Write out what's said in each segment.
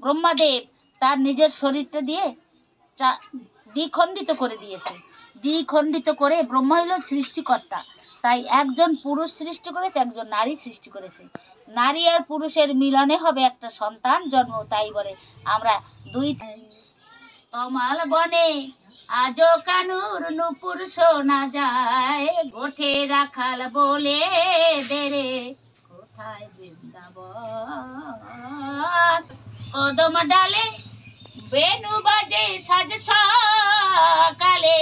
ব্রহ্মাদেব তার নিজের শরীরটা দিয়ে দ্বিখণ্ডিত করে দিয়েছে। দ্বিখণ্ডিত করে, ব্রহ্মা হলো সৃষ্টিকর্তা, তাই একজন পুরুষ সৃষ্টি করেছে, একজন নারী সৃষ্টি করেছে। নারী আর পুরুষের মিলনে হবে একটা সন্তান জন্ম। তাই বলে আমরা দুই তমাল বনে আজো কানুর নুপুর শোনা যায়, গোঠে রাখাল বলে দেরে কোথায় বৃন্দাবন। কদম ডালে বেনু বাজে সাজ সকালে,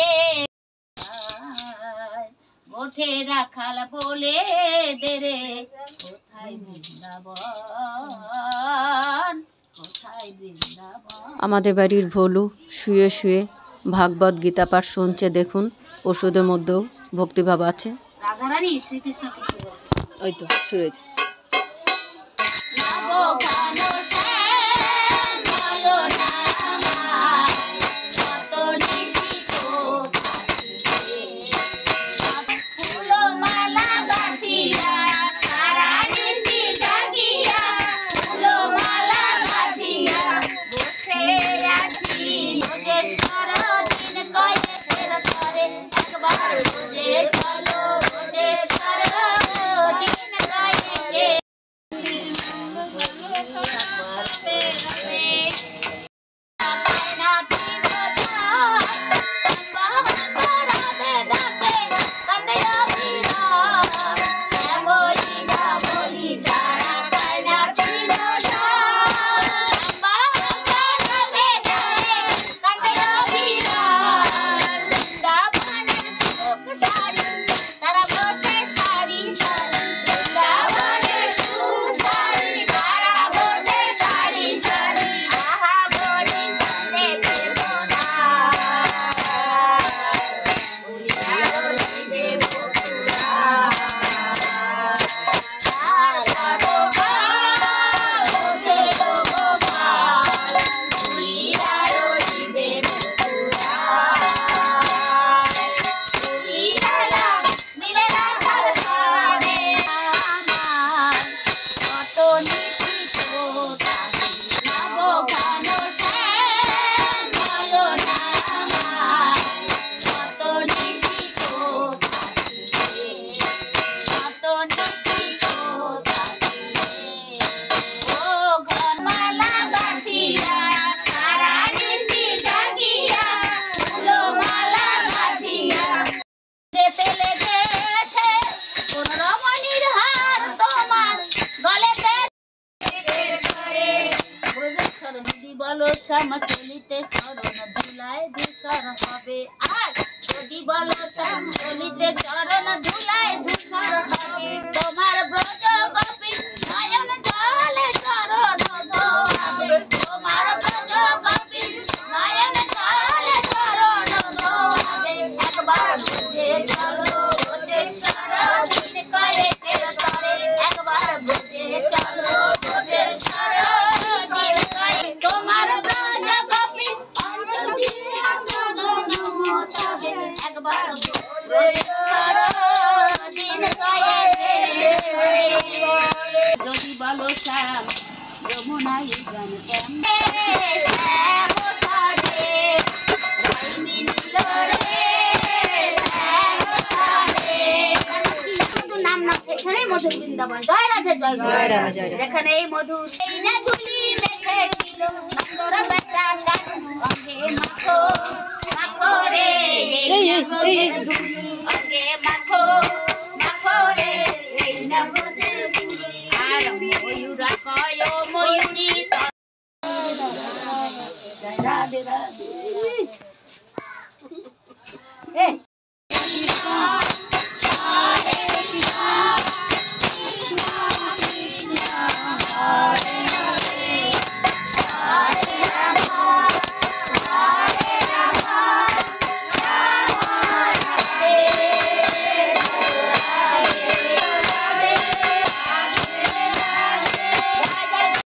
গোঠে রাখাল বলে দেরে কোথায় বৃন্দাবন, কোথায় বৃন্দাবন। আমাদের বাড়ির ভোলু শুয়ে শুয়ে ভাগবত গীতা পাঠ শুনছে। দেখুন, ওষুধের মধ্যেও ভক্তিভাব আছে। রাধারানী শ্রীকৃষ্ণ কিছু বলছে, ওই তো শুরু হয়েছে। বলো শ্যাম চলিতে চরণ ধুলায় ধূসর হবে, আর যদি বলো শ্যাম চলিতে চরণ ধুলায় ধূসর হবে, তোমার ব্রজ গোপী নয়ন জলে চরণ ধোয়াবে, তোমার ব্রজ গোপী নয়ন জলে চরণ ধোয়াবে। একবার বুঝে চলো ব্রজেশ্বর দিন কয়েকের তরে, একবার বুঝে চলো ব্রজেশ্বর দিন কয়েক, তোমার ব্রজ গোপী অঞ্জলি অঞ্জন নমস্তে, একবার ব্রজেশ্বর দিন কয়েক। যদি বলো শ্যাম যমুনায় গান কেমনে, শ্যাম সাজে নাম না, সেখানেই মধুর বৃন্দাবন। জয় রাধে জয় রাধে। যেখানে এই মধুর এই না ধুলি মেখেছিল নন্দর বেটা অঙ্গে মাখো মাখো রে, অঙ্গে মাখো মাখো রে, এই না মধুর আর ময়ূরা কয় ময়ূরী। রাধে রাধে।